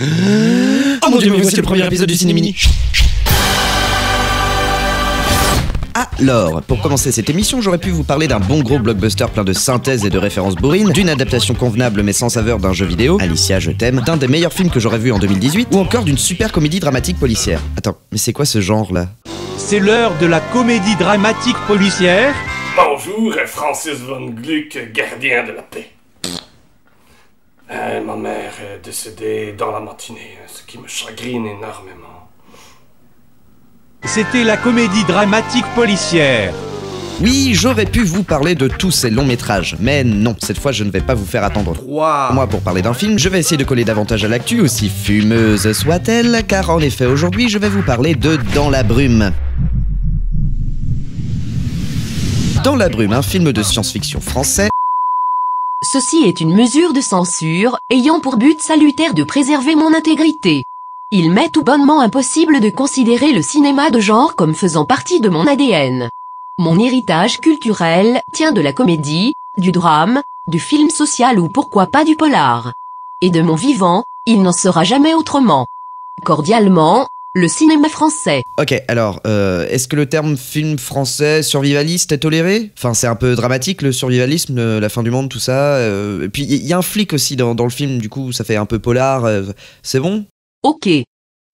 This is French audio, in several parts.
Oh mon dieu, mais voici le premier épisode du Ciné Mini. Alors, pour commencer cette émission, j'aurais pu vous parler d'un bon gros blockbuster plein de synthèses et de références bourrines, d'une adaptation convenable mais sans saveur d'un jeu vidéo, Alicia je t'aime, d'un des meilleurs films que j'aurais vu en 2018, ou encore d'une super comédie dramatique policière. Attends, mais c'est quoi ce genre là? C'est l'heure de la comédie dramatique policière. Bonjour, Francis von Gluck, gardien de la paix. Ma mère est décédée dans la matinée, ce qui me chagrine énormément. C'était la comédie dramatique policière. Oui, j'aurais pu vous parler de tous ces longs métrages, mais non, cette fois je ne vais pas vous faire attendre. Moi, pour parler d'un film, je vais essayer de coller davantage à l'actu, aussi fumeuse soit-elle, car en effet aujourd'hui je vais vous parler de Dans la brume. Dans la brume, un film de science-fiction français. Ceci est une mesure de censure, ayant pour but salutaire de préserver mon intégrité. Il m'est tout bonnement impossible de considérer le cinéma de genre comme faisant partie de mon ADN. Mon héritage culturel tient de la comédie, du drame, du film social ou pourquoi pas du polar. Et de mon vivant, il n'en sera jamais autrement. Cordialement, le cinéma français. Ok, alors, est-ce que le terme film français survivaliste est toléré? Enfin, c'est un peu dramatique le survivalisme, la fin du monde, tout ça. Et puis, il y a un flic aussi dans le film, du coup, ça fait un peu polar. C'est bon? Ok.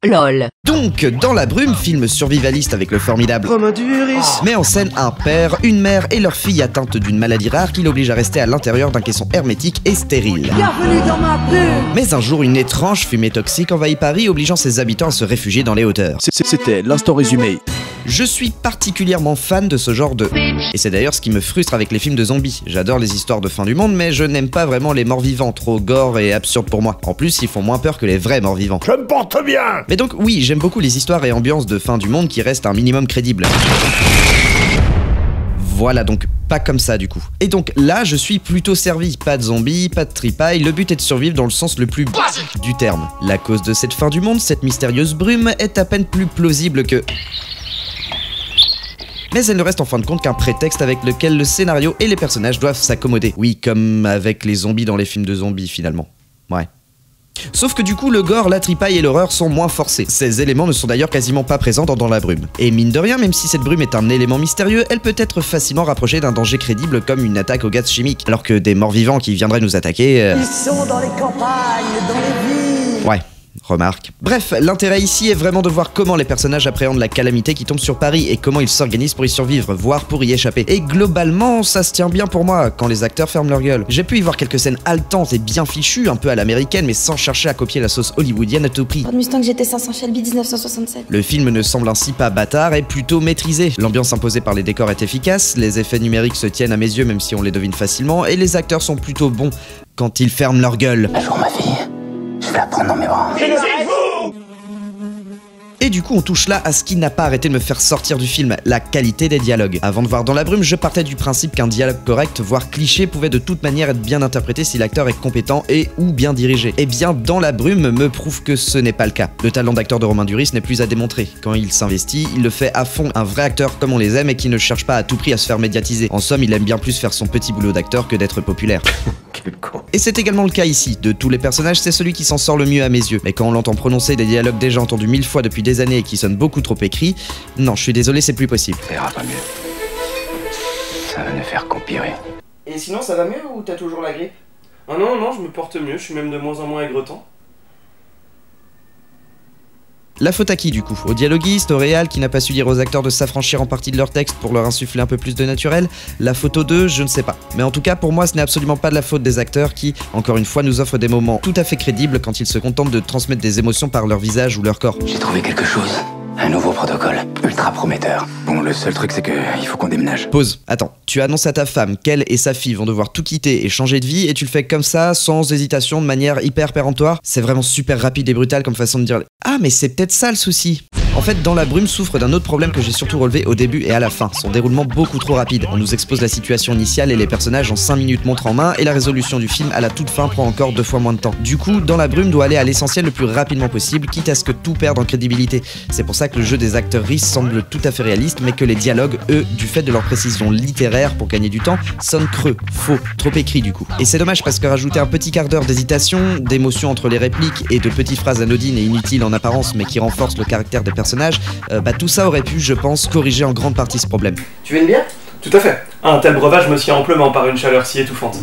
LOL. Donc, Dans la brume, film survivaliste avec le formidable Romain Duris met en scène un père, une mère et leur fille atteinte d'une maladie rare qui l'oblige à rester à l'intérieur d'un caisson hermétique et stérile. Bienvenue dans ma bulle. Mais un jour, une étrange fumée toxique envahit Paris, obligeant ses habitants à se réfugier dans les hauteurs. C'était l'instant résumé. Je suis particulièrement fan de ce genre de... Et c'est d'ailleurs ce qui me frustre avec les films de zombies. J'adore les histoires de fin du monde, mais je n'aime pas vraiment les morts vivants, trop gore et absurdes pour moi. En plus, ils font moins peur que les vrais morts vivants. Je me porte bien. Mais donc oui, j'aime beaucoup les histoires et ambiances de fin du monde qui restent un minimum crédibles. Voilà, donc pas comme ça du coup. Et donc là, je suis plutôt servi. Pas de zombies, pas de tripailles, le but est de survivre dans le sens le plus basique du terme. La cause de cette fin du monde, cette mystérieuse brume, est à peine plus plausible que... Mais elle ne reste en fin de compte qu'un prétexte avec lequel le scénario et les personnages doivent s'accommoder. Oui, comme avec les zombies dans les films de zombies finalement. Ouais. Sauf que du coup, le gore, la tripaille et l'horreur sont moins forcés. Ces éléments ne sont d'ailleurs quasiment pas présents dans la brume. Et mine de rien, même si cette brume est un élément mystérieux, elle peut être facilement rapprochée d'un danger crédible comme une attaque au gaz chimique. Alors que des morts vivants qui viendraient nous attaquer... Ils sont dans les campagnes, dans les villes. Ouais. Remarque. Bref, l'intérêt ici est vraiment de voir comment les personnages appréhendent la calamité qui tombe sur Paris et comment ils s'organisent pour y survivre, voire pour y échapper. Et globalement, ça se tient bien pour moi quand les acteurs ferment leur gueule. J'ai pu y voir quelques scènes haletantes et bien fichues, un peu à l'américaine, mais sans chercher à copier la sauce hollywoodienne à tout prix. Ford Mustang GT500 Shelby 1967. Le film ne semble ainsi pas bâtard et plutôt maîtrisé. L'ambiance imposée par les décors est efficace, les effets numériques se tiennent à mes yeux même si on les devine facilement, et les acteurs sont plutôt bons quand ils ferment leur gueule. Un jour, ma fille, je vais la prendre dans mes bras. Et du coup on touche là à ce qui n'a pas arrêté de me faire sortir du film, la qualité des dialogues. Avant de voir Dans la brume, je partais du principe qu'un dialogue correct, voire cliché, pouvait de toute manière être bien interprété si l'acteur est compétent et ou bien dirigé. Et bien Dans la brume me prouve que ce n'est pas le cas. Le talent d'acteur de Romain Duris n'est plus à démontrer. Quand il s'investit, il le fait à fond, un vrai acteur comme on les aime et qui ne cherche pas à tout prix à se faire médiatiser. En somme, il aime bien plus faire son petit boulot d'acteur que d'être populaire. Quel con. Et c'est également le cas ici. De tous les personnages, c'est celui qui s'en sort le mieux à mes yeux. Mais quand on l'entend prononcer des dialogues déjà entendus 1000 fois depuis des années et qui sonnent beaucoup trop écrits, non, je suis désolé, c'est plus possible. Ça ira pas mieux. Ça va ne faire qu'empirer. Et sinon, ça va mieux ou t'as toujours la grippe? Ah non, non, je me porte mieux, je suis même de moins en moins aigretant. La faute à qui du coup? Au dialoguiste, au réal qui n'a pas su dire aux acteurs de s'affranchir en partie de leur texte pour leur insuffler un peu plus de naturel? La faute aux deux, je ne sais pas. Mais en tout cas, pour moi, ce n'est absolument pas de la faute des acteurs qui, encore une fois, nous offrent des moments tout à fait crédibles quand ils se contentent de transmettre des émotions par leur visage ou leur corps. J'ai trouvé quelque chose. Un nouveau protocole, ultra prometteur. Bon, le seul truc c'est que il faut qu'on déménage. Pause. Attends, tu annonces à ta femme qu'elle et sa fille vont devoir tout quitter et changer de vie et tu le fais comme ça, sans hésitation, de manière hyper péremptoire? C'est vraiment super rapide et brutal comme façon de dire... Ah, mais c'est peut-être ça le souci. En fait, Dans la brume souffre d'un autre problème que j'ai surtout relevé au début et à la fin, son déroulement beaucoup trop rapide. On nous expose la situation initiale et les personnages en 5 minutes montre en main et la résolution du film à la toute fin prend encore 2 fois moins de temps. Du coup, Dans la brume doit aller à l'essentiel le plus rapidement possible, quitte à ce que tout perde en crédibilité. C'est pour ça que le jeu des actrices semble tout à fait réaliste, mais que les dialogues, eux, du fait de leur précision littéraire pour gagner du temps, sonnent creux, faux, trop écrits du coup. Et c'est dommage parce que rajouter un petit quart d'heure d'hésitation, d'émotion entre les répliques et de petites phrases anodines et inutiles en apparence mais qui renforcent le caractère des personnages, tout ça aurait pu, je pense, corriger en grande partie ce problème. Tu veux une bière? Tout à fait. Un tel breuvage me tient amplement par une chaleur si étouffante.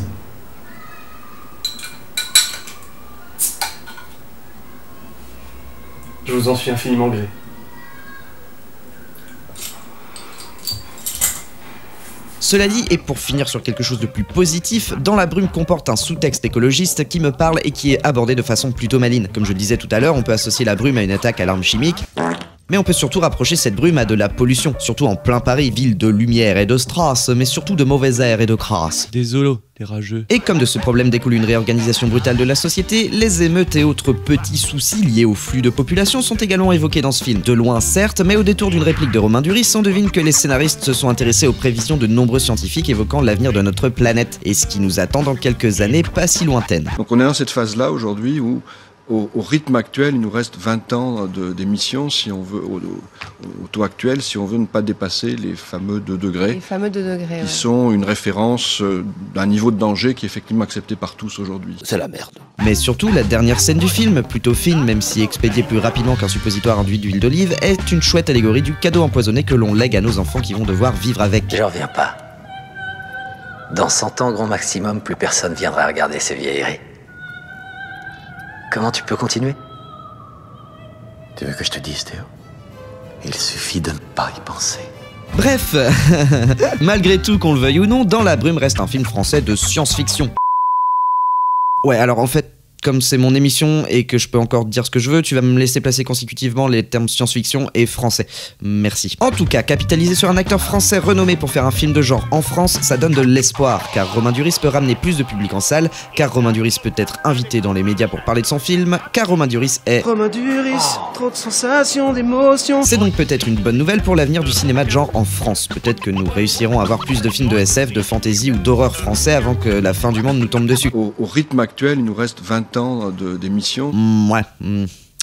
Je vous en suis infiniment gré. Cela dit, et pour finir sur quelque chose de plus positif, Dans la brume comporte un sous-texte écologiste qui me parle et qui est abordé de façon plutôt maligne. Comme je le disais tout à l'heure, on peut associer la brume à une attaque à l'arme chimique, mais on peut surtout rapprocher cette brume à de la pollution, surtout en plein Paris, ville de lumière et de strass, mais surtout de mauvais air et de crasse. Désolé, les rageux. Et comme de ce problème découle une réorganisation brutale de la société, les émeutes et autres petits soucis liés au flux de population sont également évoqués dans ce film. De loin certes, mais au détour d'une réplique de Romain Duris, on devine que les scénaristes se sont intéressés aux prévisions de nombreux scientifiques évoquant l'avenir de notre planète, et ce qui nous attend dans quelques années pas si lointaines. Donc on est dans cette phase-là aujourd'hui où au rythme actuel, il nous reste 20 ans d'émissions, si on veut, au taux actuel, si on veut ne pas dépasser les fameux 2 degrés. Les fameux 2 degrés, qui sont une référence d'un niveau de danger qui est effectivement accepté par tous aujourd'hui. C'est la merde. Mais surtout, la dernière scène du film, plutôt fine même si expédiée plus rapidement qu'un suppositoire induit d'huile d'olive, est une chouette allégorie du cadeau empoisonné que l'on lègue à nos enfants qui vont devoir vivre avec. J'en reviens pas. Dans 100 ans, grand maximum, plus personne viendra regarder ces vieilleries. Comment tu peux continuer? Tu veux que je te dise, Théo? Il suffit de ne pas y penser. Bref, malgré tout, qu'on le veuille ou non, Dans la brume reste un film français de science-fiction. Ouais, alors en fait, comme c'est mon émission et que je peux encore dire ce que je veux, tu vas me laisser placer consécutivement les termes science-fiction et français. Merci. En tout cas, capitaliser sur un acteur français renommé pour faire un film de genre en France, ça donne de l'espoir, car Romain Duris peut ramener plus de public en salle, car Romain Duris peut être invité dans les médias pour parler de son film, car Romain Duris est... Romain Duris, trop de sensations, d'émotions. C'est donc peut-être une bonne nouvelle pour l'avenir du cinéma de genre en France. Peut-être que nous réussirons à avoir plus de films de SF, de fantasy ou d'horreur français avant que la fin du monde nous tombe dessus. Au rythme actuel, il nous reste 20 ans d'émissions.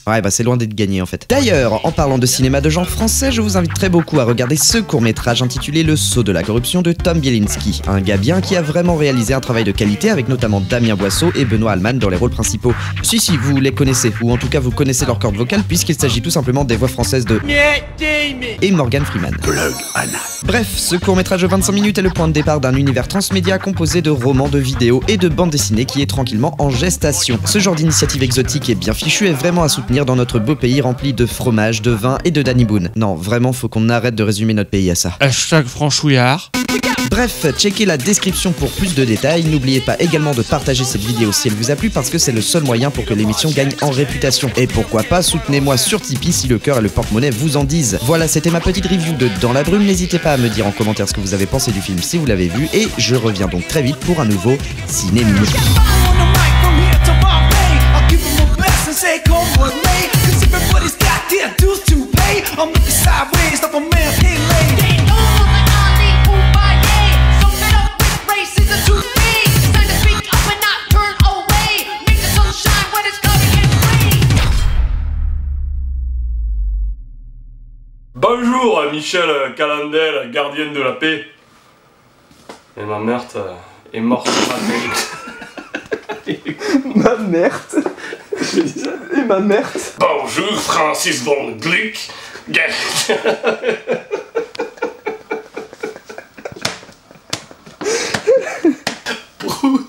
Ouais, bah c'est loin d'être gagné en fait. D'ailleurs, en parlant de cinéma de genre français, je vous invite très beaucoup à regarder ce court-métrage intitulé Le Sceau de la corruption de Tom Bielinski. Un gars bien qui a vraiment réalisé un travail de qualité avec notamment Damien Boisseau et Benoît Alman dans les rôles principaux. Si, vous les connaissez, ou en tout cas vous connaissez leur corde vocale puisqu'il s'agit tout simplement des voix françaises de... et Morgan Freeman. Bref, ce court-métrage de 25 minutes est le point de départ d'un univers transmédia composé de romans, de vidéos et de bandes dessinées qui est tranquillement en gestation. Ce genre d'initiative exotique et bien fichue est vraiment à soutenir dans notre beau pays rempli de fromage, de vin et de Danny Boone. Non, vraiment, faut qu'on arrête de résumer notre pays à ça. Hashtag franchouillard. Bref, checkez la description pour plus de détails. N'oubliez pas également de partager cette vidéo si elle vous a plu parce que c'est le seul moyen pour que l'émission gagne en réputation. Et pourquoi pas, soutenez-moi sur Tipeee si le cœur et le porte-monnaie vous en disent. Voilà, c'était ma petite review de Dans la brume. N'hésitez pas à me dire en commentaire ce que vous avez pensé du film si vous l'avez vu. Et je reviens donc très vite pour un nouveau Ciné Mini. Bonjour, Michel Calandel, gardienne de la paix. Et ma mère est morte. Ma merde. Je disais, et ma merde. Bonjour, Francis von Gluck. Prout.